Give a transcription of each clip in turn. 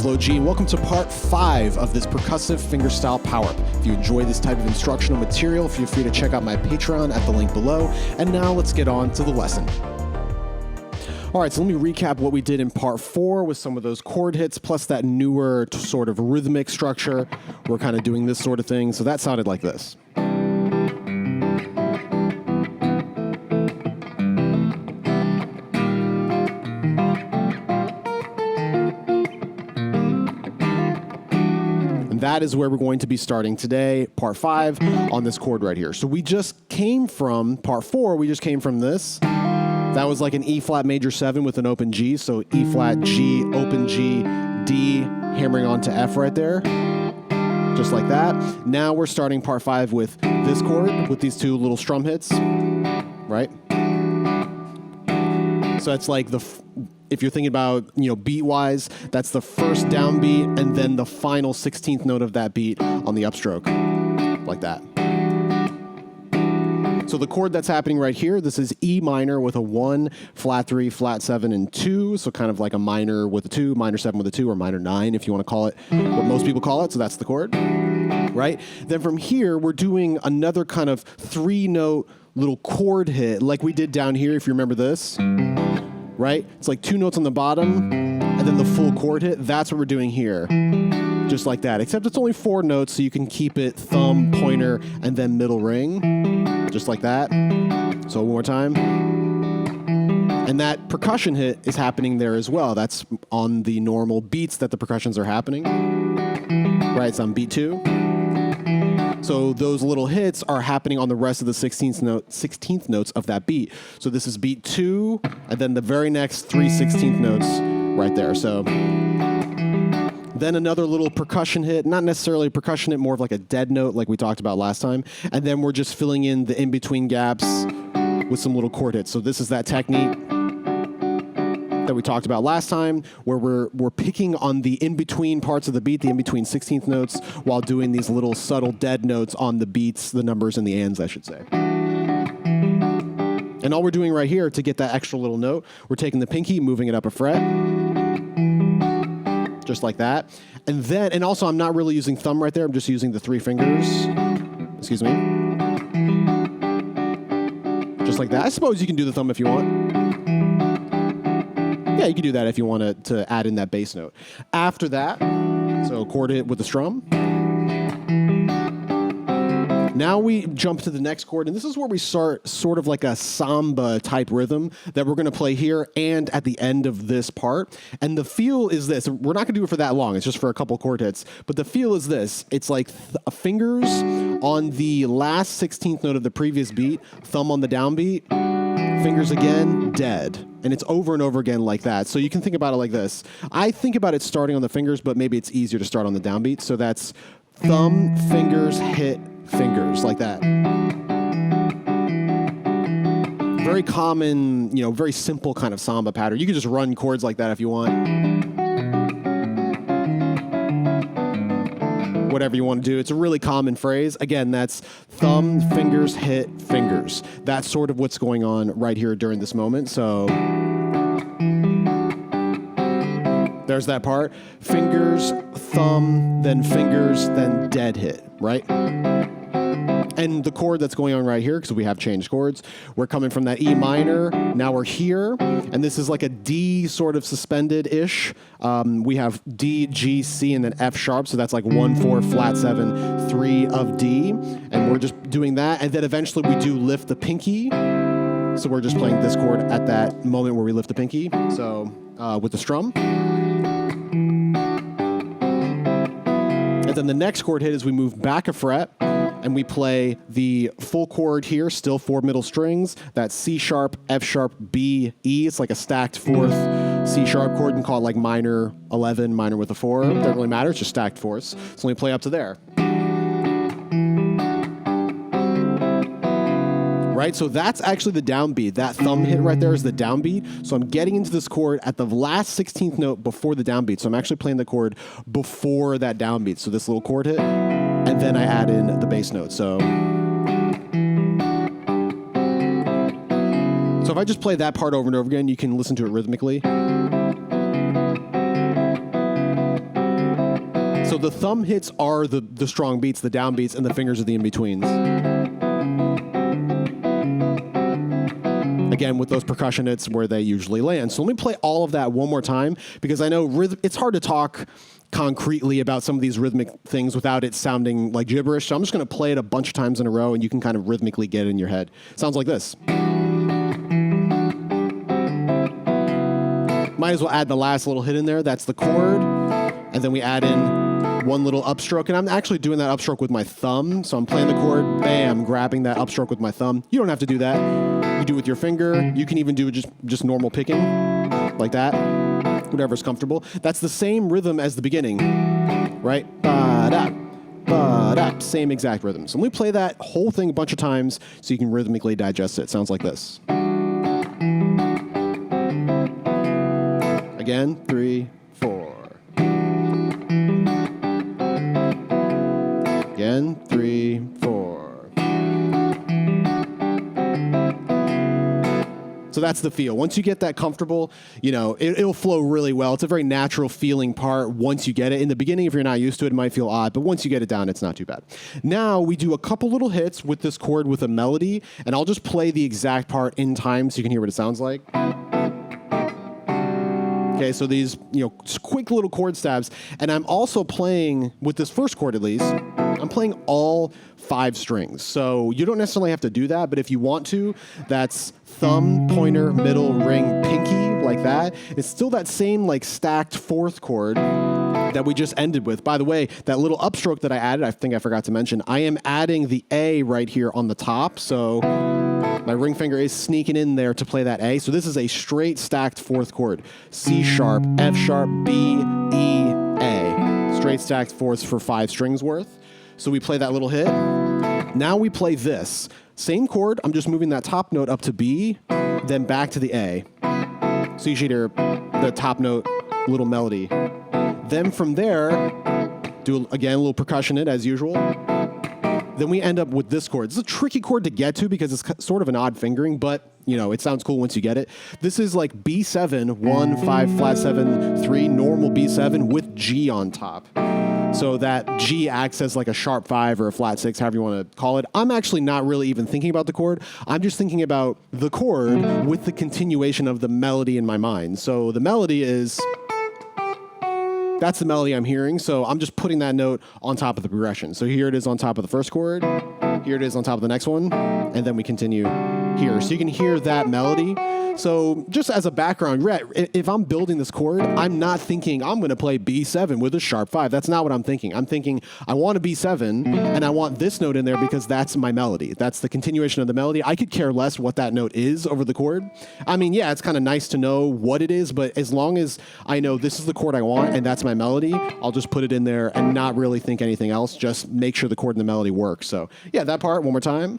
is LoG, and welcome to part 5 of this percussive fingerstyle powerup. If you enjoy this type of instructional material, feel free to check out my Patreon at the link below. And now let's get on to the lesson. All right, so let me recap what we did in part 4 with some of those chord hits, plus that newer sort of rhythmic structure. We're kind of doing this sort of thing, so that sounded like this. That is where we're going to be starting today, part 5, on this chord right here. So we just came from part 4, we just came from this. That was like an E flat major 7 with an open G. So E flat, G, open G, D, hammering onto F right there. Just like that. Now we're starting part 5 with this chord, with these two little strum hits, right? So it's like if you're thinking about, beat-wise, that's the first downbeat and then the final 16th note of that beat on the upstroke, like that. So the chord that's happening right here, this is E minor with a 1, flat 3, flat 7, and 2. So kind of like a minor with a 2, minor 7 with a 2, or minor 9 if you want to call it what most people call it. So that's the chord, right? Then from here, we're doing another kind of 3-note little chord hit like we did down here, if you remember this. Right? It's like 2 notes on the bottom and then the full chord hit. That's what we're doing here. Just like that. Except it's only 4 notes, so you can keep it thumb, pointer, and then middle ring. Just like that. So one more time. And that percussion hit is happening there as well. That's on the normal beats that the percussions are happening. Right? It's on beat 2. So those little hits are happening on the rest of the 16th notes of that beat. So this is beat 2, and then the very next 3 16th notes right there. So then another little percussion hit, not necessarily a percussion hit, more of like a dead note like we talked about last time. And then we're just filling in the in-between gaps with some little chord hits. So this is that technique that we talked about last time, where we're picking on the in-between parts of the beat, the in-between 16th notes, while doing these little subtle dead notes on the beats, the numbers, and the ands, I should say. And all we're doing right here to get that extra little note, we're taking the pinky, moving it up a fret, just like that. And then, and also I'm not really using thumb right there, I'm just using the 3 fingers. Excuse me. Just like that. I suppose you can do the thumb if you want. Yeah, you can do that if you want to add in that bass note. After that, so chord hit with the strum. Now we jump to the next chord, and this is where we start sort of like a samba type rhythm that we're going to play here and at the end of this part. And the feel is this. We're not going to do it for that long. It's just for a couple chord hits. But the feel is this. It's like fingers on the last 16th note of the previous beat, thumb on the downbeat, fingers again, dead. And it's over and over again like that. So you can think about it like this. I think about it starting on the fingers, but maybe it's easier to start on the downbeat. So that's thumb, fingers, hit, fingers, like that. Very common, very simple kind of samba pattern. You can just run chords like that if you want. Whatever you want to do. It's a really common phrase. Again, that's thumb, fingers, hit, fingers. That's sort of what's going on right here during this moment. So there's that part. Fingers, thumb, then fingers, then dead hit, right? And the chord that's going on right here, because we have changed chords, we're coming from that E minor, now we're here, and this is like a D sort of suspended-ish. We have D, G, C, and then F sharp, so that's like 1, 4, flat 7, 3 of D, and we're just doing that, and then eventually we do lift the pinky, so we're just playing this chord at that moment where we lift the pinky, so with the strum. And then the next chord hit is we move back a fret, and we play the full chord here, still 4 middle strings. That's C sharp, F sharp, B, E. It's like a stacked 4th C sharp chord. You can call it like minor 11, minor with a 4. It doesn't really matter, it's just stacked 4ths. So let me play up to there. Right, so that's actually the downbeat. That thumb hit right there is the downbeat. So I'm getting into this chord at the last 16th note before the downbeat. So I'm actually playing the chord before that downbeat. So this little chord hit, and then I add in the bass note. So if I just play that part over and over again, you can listen to it rhythmically. So the thumb hits are the strong beats, the downbeats, and the fingers are the in-betweens. Again, with those percussion hits where they usually land. So let me play all of that one more time, because I know it's hard to talk concretely about some of these rhythmic things without it sounding like gibberish. So I'm just going to play it a bunch of times in a row, and you can kind of rhythmically get it in your head. Sounds like this. Might as well add the last little hit in there. That's the chord. And then we add in one little upstroke. And I'm actually doing that upstroke with my thumb. So I'm playing the chord, bam, grabbing that upstroke with my thumb. You don't have to do that. You do it with your finger. You can even do just normal picking, like that. Whatever's comfortable. That's the same rhythm as the beginning, right? Ba-da, ba-da, same exact rhythm. So let me play that whole thing a bunch of times so you can rhythmically digest it. Sounds like this. Again, 3, 4. Again, 3, 4. So that's the feel. Once you get that comfortable, you know, it'll flow really well. It's a very natural feeling part once you get it. In the beginning, if you're not used to it, it might feel odd, but once you get it down, it's not too bad. Now we do a couple little hits with this chord with a melody, and I'll just play the exact part in time so you can hear what it sounds like. Okay, so these, you know, quick little chord stabs, and I'm also playing, with this first chord at least, I'm playing all 5 strings. So you don't necessarily have to do that, but if you want to, that's thumb, pointer, middle, ring, pinky, like that. It's still that same like stacked 4th chord that we just ended with. By the way, that little upstroke that I added, I think I forgot to mention, I am adding the A right here on the top. So my ring finger is sneaking in there to play that A. So this is a straight stacked 4th chord. C sharp, F sharp, B, E, A. Straight stacked 4ths for 5 strings worth. So we play that little hit. Now we play this. Same chord, I'm just moving that top note up to B, then back to the A. So you should hear the top note, little melody. Then from there, do again a little percussion hit as usual. Then we end up with this chord. It's a tricky chord to get to because it's sort of an odd fingering, but you know, it sounds cool once you get it. This is like B7, 1, 5, flat 7, 3, normal B7 with G on top. So that G acts as like a sharp 5 or a flat 6, however you want to call it. I'm actually not really even thinking about the chord. I'm just thinking about the chord with the continuation of the melody in my mind. So the melody is, that's the melody I'm hearing. So I'm just putting that note on top of the progression. So here it is on top of the first chord. Here it is on top of the next one. And then we continue here. So you can hear that melody. So just as a background, if I'm building this chord, I'm not thinking I'm going to play B7 with a sharp 5. That's not what I'm thinking. I'm thinking I want a B7 and I want this note in there because that's my melody. That's the continuation of the melody. I could care less what that note is over the chord. I mean, yeah, it's kind of nice to know what it is, but as long as I know this is the chord I want and that's my melody, I'll just put it in there and not really think anything else. Just make sure the chord and the melody work. So yeah, that part one more time.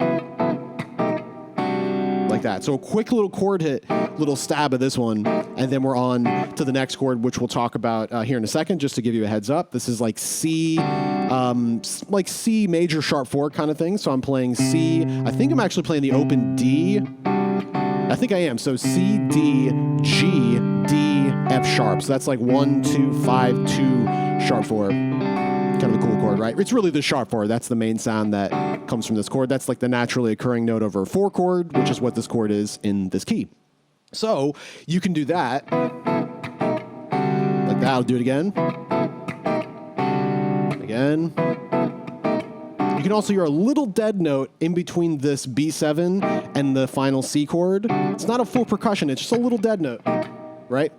Like that. So a quick little chord hit, little stab of this one, and then we're on to the next chord, which we'll talk about here in a second, just to give you a heads up. This is like C, like C major sharp 4 kind of thing. So I'm playing C. I think I'm actually playing the open D. I think I am. So C, D, G, D, F sharp. So that's like 1, 2, 5, 2, sharp 4. Kind of a cool chord, right? It's really the sharp 4. That's the main sound that comes from this chord. That's like the naturally occurring note over a 4 chord, which is what this chord is in this key. So you can do that. Like that. I'll do it again. Again. You can also hear a little dead note in between this B7 and the final C chord. It's not a full percussion. It's just a little dead note, right?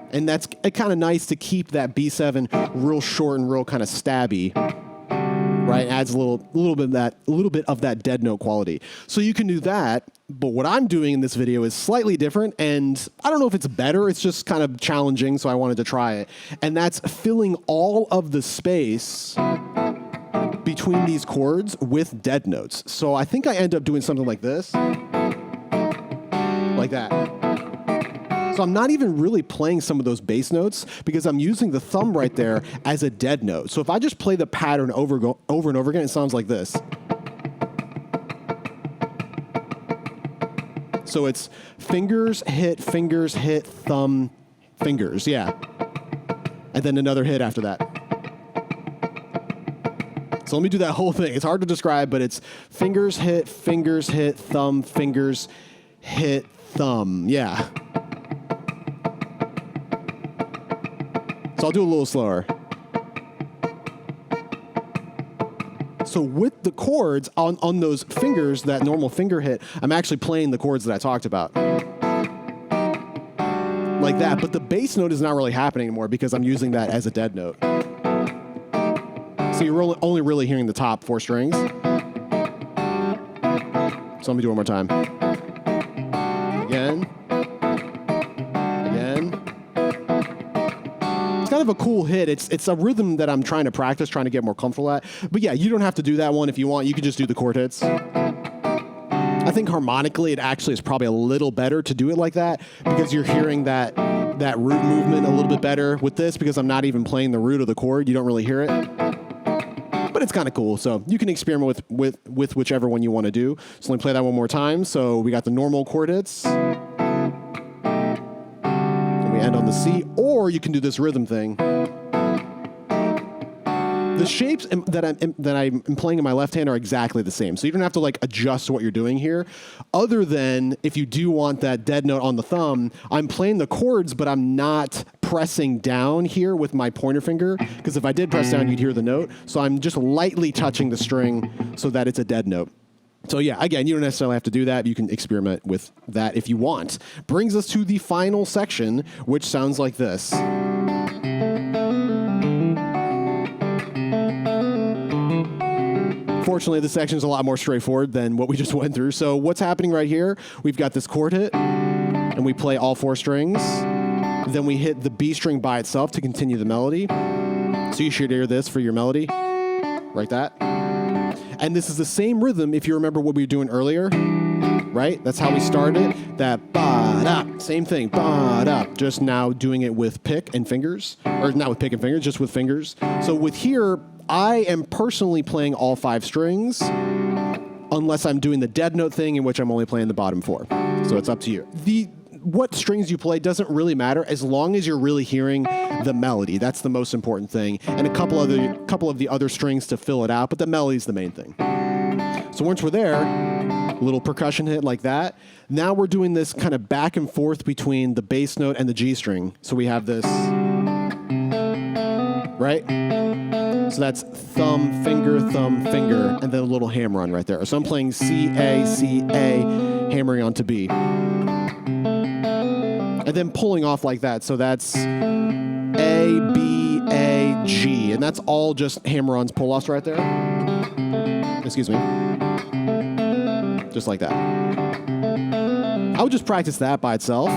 And that's kind of nice to keep that B7 real short and real kind of stabby, right? Adds a little bit of that dead note quality. So you can do that, but what I'm doing in this video is slightly different, and I don't know if it's better. It's just kind of challenging, so I wanted to try it. And that's filling all of the space between these chords with dead notes. So I think I end up doing something like this, like that. So I'm not even really playing some of those bass notes because I'm using the thumb right there as a dead note. So if I just play the pattern over and over again, it sounds like this. So it's fingers, hit, thumb, fingers, yeah. And then another hit after that. So let me do that whole thing. It's hard to describe, but it's fingers, hit, thumb, fingers, hit, thumb. Yeah. So I'll do a little slower. So with the chords on those fingers, that normal finger hit, I'm actually playing the chords that I talked about. Like that, but the bass note is not really happening anymore because I'm using that as a dead note. So you're only really hearing the top 4 strings. So let me do it one more time. Again. It's kind of a cool hit. It's a rhythm that I'm trying to practice, trying to get more comfortable at. But yeah, you don't have to do that one if you want. You can just do the chord hits. I think harmonically, it actually is probably a little better to do it like that because you're hearing that root movement a little bit better with this because I'm not even playing the root of the chord. You don't really hear it. But it's kind of cool. So you can experiment with whichever one you want to do. So let me play that one more time. So we got the normal chord hits. And we end on the C. Or you can do this rhythm thing. The shapes that I'm playing in my left hand are exactly the same. So you don't have to like adjust what you're doing here. Other than if you do want that dead note on the thumb, I'm playing the chords, but I'm not pressing down here with my pointer finger. Because if I did press down, you'd hear the note. So I'm just lightly touching the string so that it's a dead note. So yeah, again, you don't necessarily have to do that. You can experiment with that if you want. Brings us to the final section, which sounds like this. Fortunately, this section is a lot more straightforward than what we just went through. So what's happening right here? We've got this chord hit, and we play all 4 strings. Then we hit the B string by itself to continue the melody. So you should hear this for your melody, like that. And this is the same rhythm if you remember what we were doing earlier, right? That's how we started. That ba-da, same thing, ba-da. Just now doing it with pick and fingers, or not with pick and fingers, just with fingers. So with here, I am personally playing all 5 strings, unless I'm doing the dead note thing, in which I'm only playing the bottom 4. So it's up to you. What strings you play doesn't really matter as long as you're really hearing the melody. That's the most important thing, and a couple of the other strings to fill it out, but the melody's the main thing. So once we're there, a little percussion hit like that. Now we're doing this kind of back and forth between the bass note and the G string. So we have this, right? So that's thumb, finger, and then a little hammer on right there. So I'm playing C, A, hammering onto B. And then pulling off like that. So that's A, B, A, G. And that's all just hammer-ons, pull-offs right there. Excuse me. Just like that. I would just practice that by itself.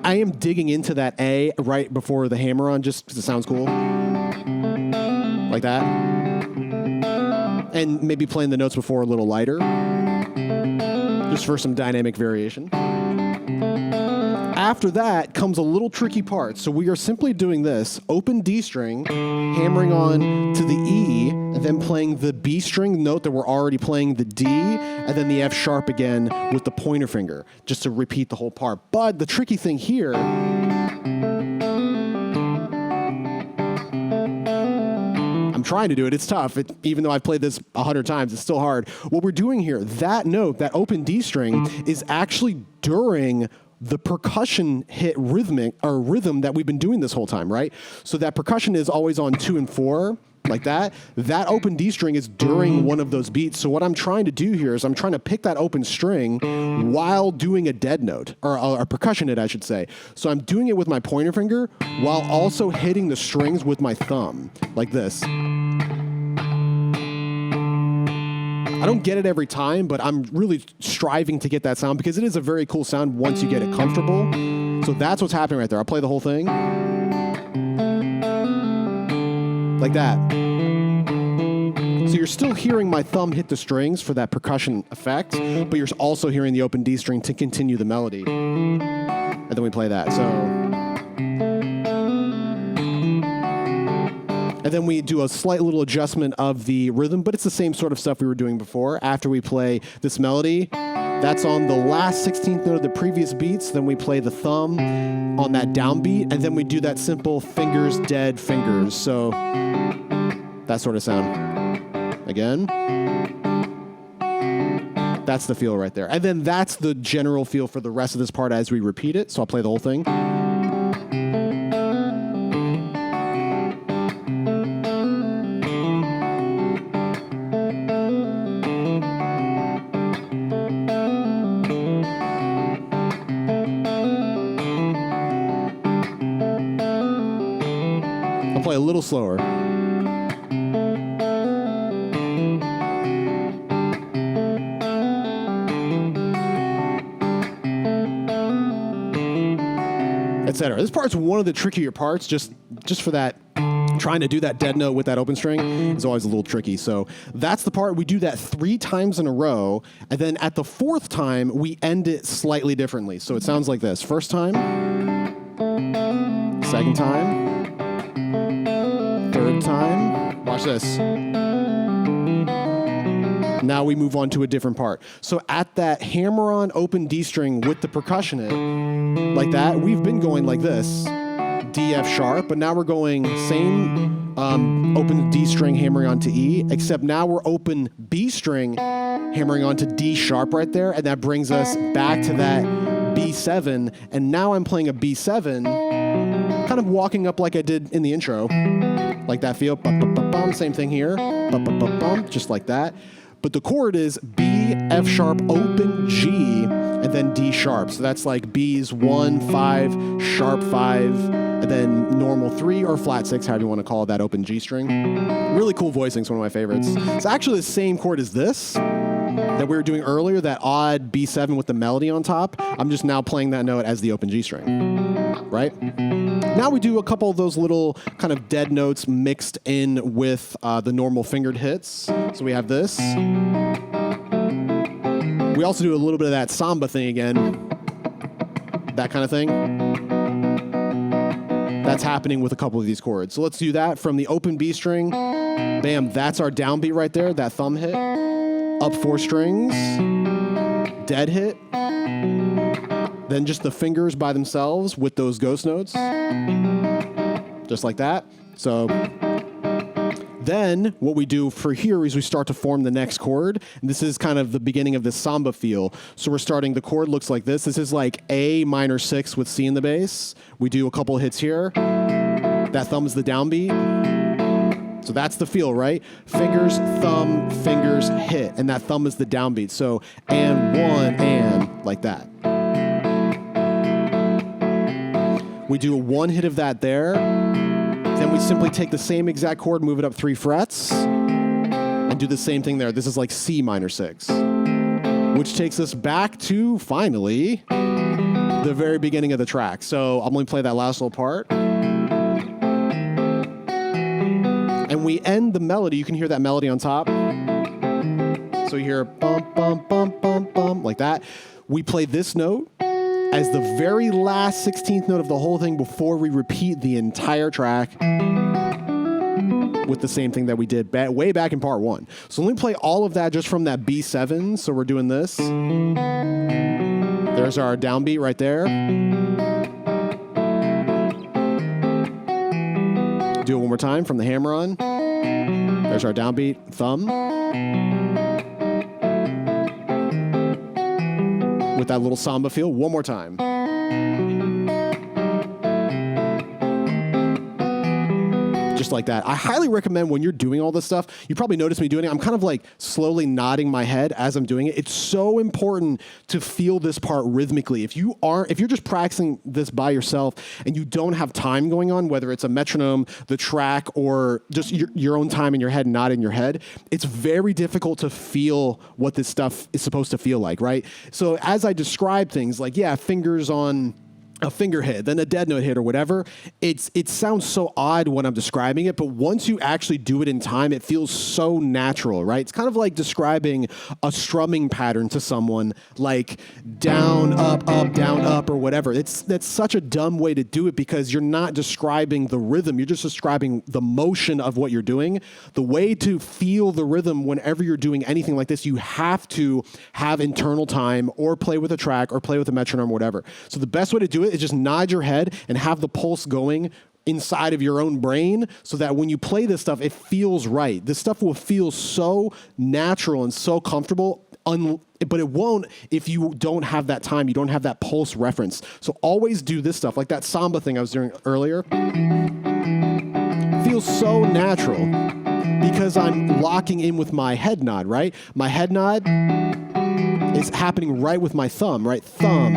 I am digging into that A right before the hammer-on just because it sounds cool. Like that. And maybe playing the notes before a little lighter. Just for some dynamic variation. After that comes a little tricky part. So we are simply doing this, open D string, hammering on to the E, and then playing the B string note that we're already playing, the D, and then the F sharp again with the pointer finger, just to repeat the whole part. But the tricky thing here, I'm trying to do it. It's tough. Even though I've played this 100 times, it's still hard. What we're doing here, that note, that open D string, is actually during the percussion hit rhythm that we've been doing this whole time, right? So that percussion is always on 2 and 4, like that. That open D string is during one of those beats. So what I'm trying to do here is I'm trying to pick that open string while doing a dead note, or a percussion hit, I should say. So I'm doing it with my pointer finger while also hitting the strings with my thumb, like this. I don't get it every time, but I'm really striving to get that sound because it is a very cool sound once you get it comfortable. So that's what's happening right there. I'll play the whole thing. Like that. So you're still hearing my thumb hit the strings for that percussion effect, but you're also hearing the open D string to continue the melody. And then we play that. And then we do a slight little adjustment of the rhythm, but it's the same sort of stuff we were doing before. After we play this melody, That's on the last 16th note of the previous beats. Then we play the thumb on that downbeat, and then we do that simple fingers, dead fingers. So that sort of sound. Again. That's the feel right there. And then that's the general feel for the rest of this part as we repeat it. So I'll play the whole thing. I'll play a little slower. Etc. This part's one of the trickier parts, just for that, trying to do that dead note with that open string is always a little tricky. So that's the part. We do that 3 times in a row, and then at the 4th time, we end it slightly differently. So it sounds like this. First time, 2nd time, 3rd time. Watch this. Now we move on to a different part. So at that hammer-on open D string with the percussion hit, like that, we've been going like this, D, F sharp, but now we're going same open D string hammering onto E, except now we're open B string hammering onto D sharp right there, and that brings us back to that B7, and now I'm playing a B7, kind of walking up like I did in the intro, like that feel, bum, same thing here, bum, just like that. But the chord is B, F sharp, open, G, and then D sharp. So that's like B's 1, 5, sharp 5, and then normal 3 or flat 6, however you want to call it, that open G string. Really cool voicing, it's one of my favorites. It's actually the same chord as this that we were doing earlier, that odd B7 with the melody on top. I'm just now playing that note as the open G string, right? Now we do a couple of those little kind of dead notes mixed in with the normal fingered hits. So we have this. We also do a little bit of that samba thing again. That kind of thing. That's happening with a couple of these chords. So let's do that from the open B string. Bam, that's our downbeat right there, that thumb hit. Up 4 strings, dead hit. Then just the fingers by themselves with those ghost notes. Just like that. So then what we do for here is we start to form the next chord. And this is kind of the beginning of this samba feel. So we're starting, the chord looks like this. This is like A minor 6 with C in the bass. We do a couple hits here. That thumb is the downbeat. So that's the feel, right? Fingers, thumb, fingers, hit. And that thumb is the downbeat. So, and 1, and like that. We do a 1 hit of that there. Then we simply take the same exact chord, move it up 3 frets, and do the same thing there. This is like C minor 6, which takes us back to, finally, the very beginning of the track. So I'm going to play that last little part. And we end the melody. You can hear that melody on top. So you hear bum, bum, bum, bum, bum, like that. We play this note as the very last 16th note of the whole thing before we repeat the entire track with the same thing that we did way back in part 1. So let me play all of that just from that B7. So we're doing this. There's our downbeat right there. Do it one more time from the hammer on. There's our downbeat, thumb. With that little samba feel, one more time. Just like that. I highly recommend when you're doing all this stuff, you probably noticed me doing it, I'm kind of like slowly nodding my head as I'm doing it. It's so important to feel this part rhythmically. If you're just practicing this by yourself and you don't have time going on, whether it's a metronome, the track, or just your own time in your head, not in your head, it's very difficult to feel what this stuff is supposed to feel like, right? So as I describe things like, yeah, fingers on a finger hit, then a dead note hit or whatever. It sounds so odd when I'm describing it, but once you actually do it in time, it feels so natural, right? It's kind of like describing a strumming pattern to someone, like down, up, down, up, or whatever. That's such a dumb way to do it because you're not describing the rhythm. You're just describing the motion of what you're doing. The way to feel the rhythm whenever you're doing anything like this, you have to have internal time or play with a track or play with a metronome or whatever. So the best way to do it is just nod your head and have the pulse going inside of your own brain so that when you play this stuff, it feels right. This stuff will feel so natural and so comfortable, but it won't if you don't have that time. You don't have that pulse reference. So always do this stuff, like that samba thing I was doing earlier. Feels so natural because I'm locking in with my head nod, right? My head nod is happening right with my thumb, right? Thumb,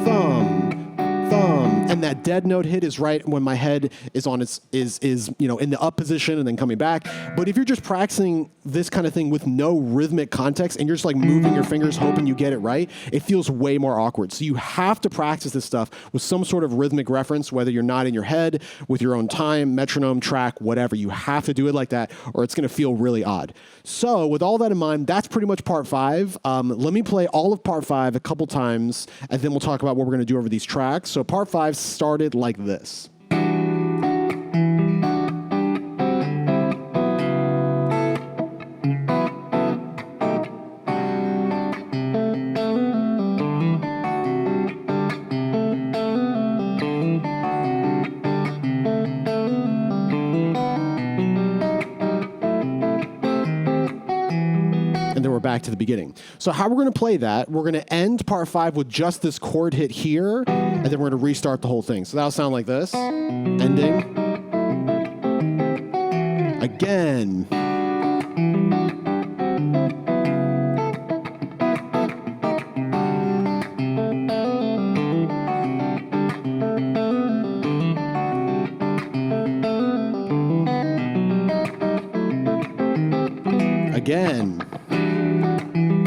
thumb, thumb, and that dead note hit is right when my head is on its in the up position and then coming back. But if you're just practicing this kind of thing with no rhythmic context and you're just like moving your fingers hoping you get it right, it feels way more awkward. So you have to practice this stuff with some sort of rhythmic reference, whether you're not in your head, with your own time, metronome, track, whatever. You have to do it like that or it's going to feel really odd. So with all that in mind, that's pretty much part 5. Let me play all of part 5 a couple times and then we'll talk about what we're going to do over these tracks. So part 5 started like this. And then we're back to the beginning. So how we're going to play that, we're going to end part 5 with just this chord hit here, and then we're going to restart the whole thing. So that'll sound like this. Ending. Again. Again.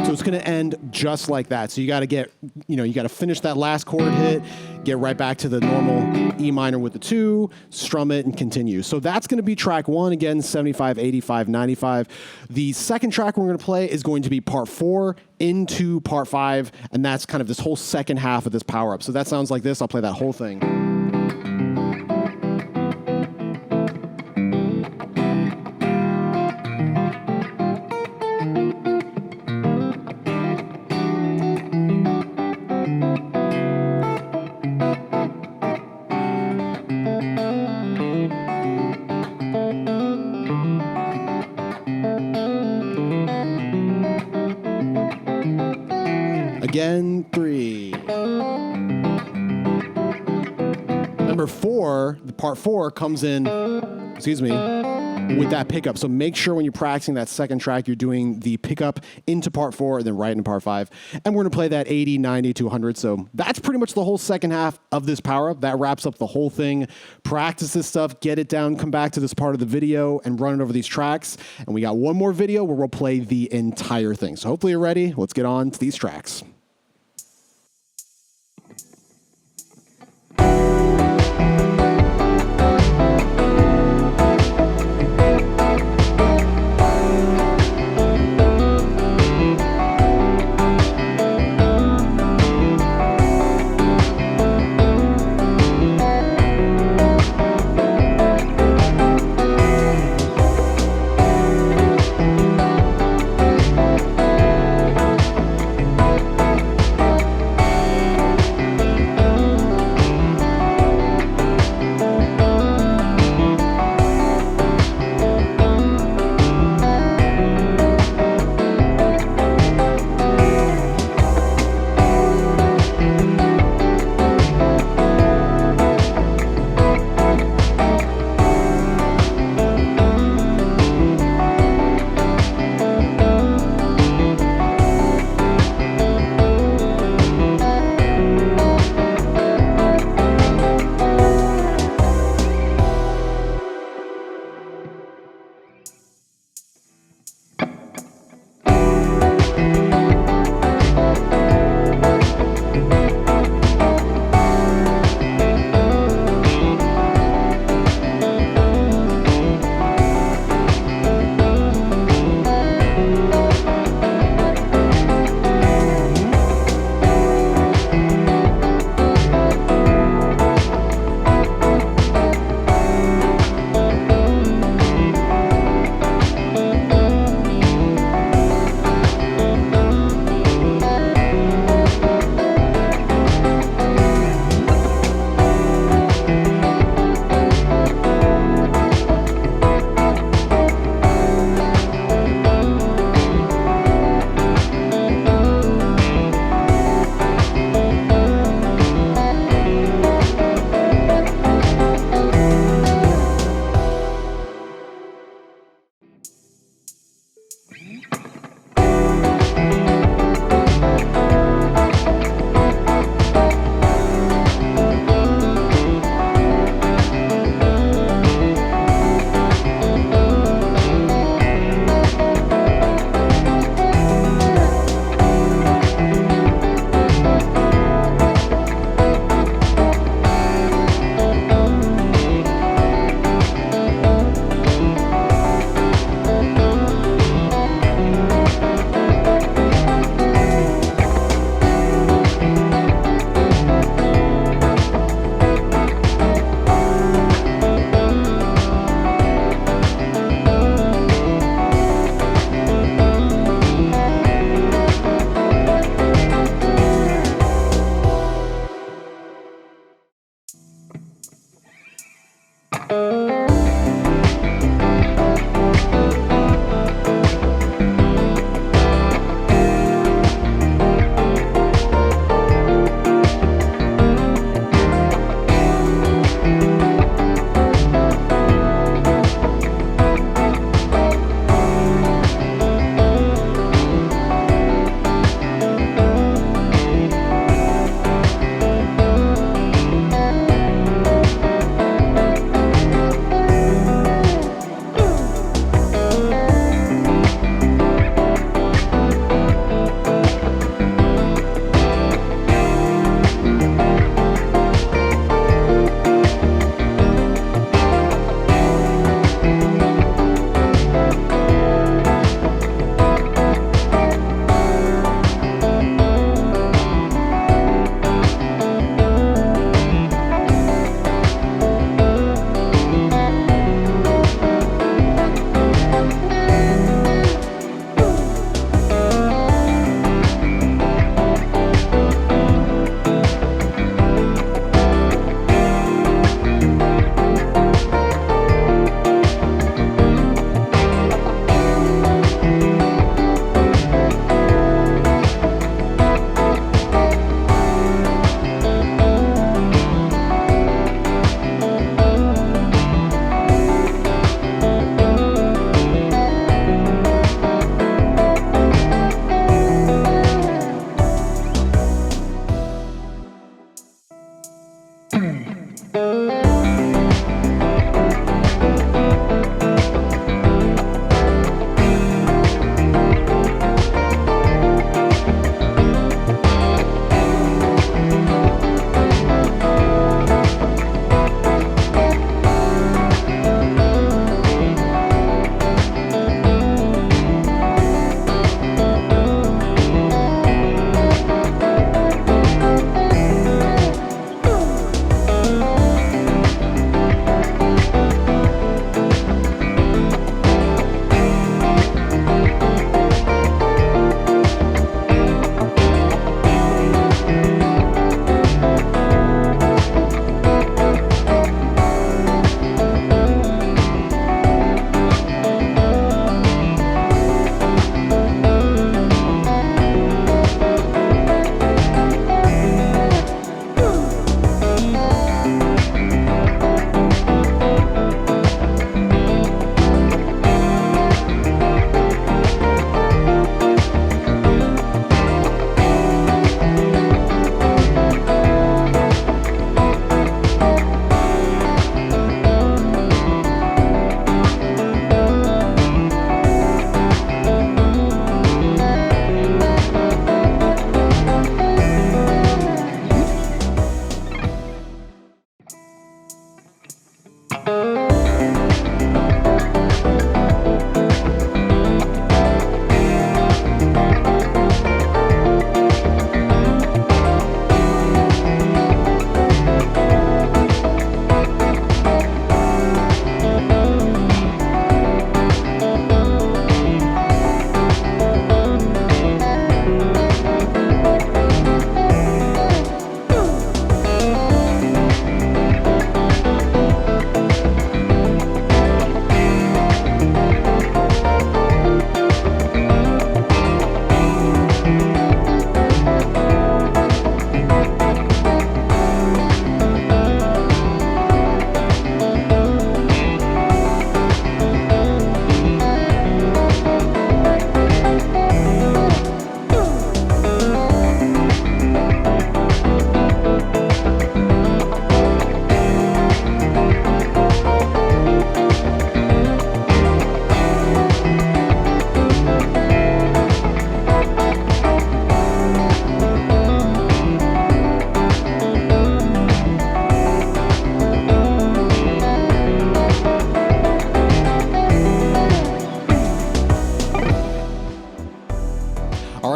So it's going to end just like that. So you got to you got to finish that last chord hit, get right back to the normal E minor with the 2, strum it, and continue. So that's going to be track 1, again, 75, 85, 95. The second track we're going to play is going to be part 4 into part 5, and that's kind of this whole second half of this power up. So that sounds like this. I'll play that whole thing. Again, 3. Number 4, the part 4 comes in, with that pickup. So make sure when you're practicing that second track, you're doing the pickup into part 4 and then right into part 5. And we're going to play that 80, 90 to 100. So that's pretty much the whole second half of this power up. That wraps up the whole thing. Practice this stuff, get it down, come back to this part of the video and run it over these tracks. And we got one more video where we'll play the entire thing. So hopefully you're ready. Let's get on to these tracks.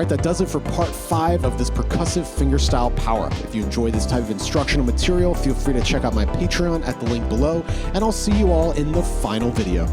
right, that does it for part 5 of this percussive fingerstyle power-up. If you enjoy this type of instructional material, feel free to check out my Patreon at the link below, and I'll see you all in the final video.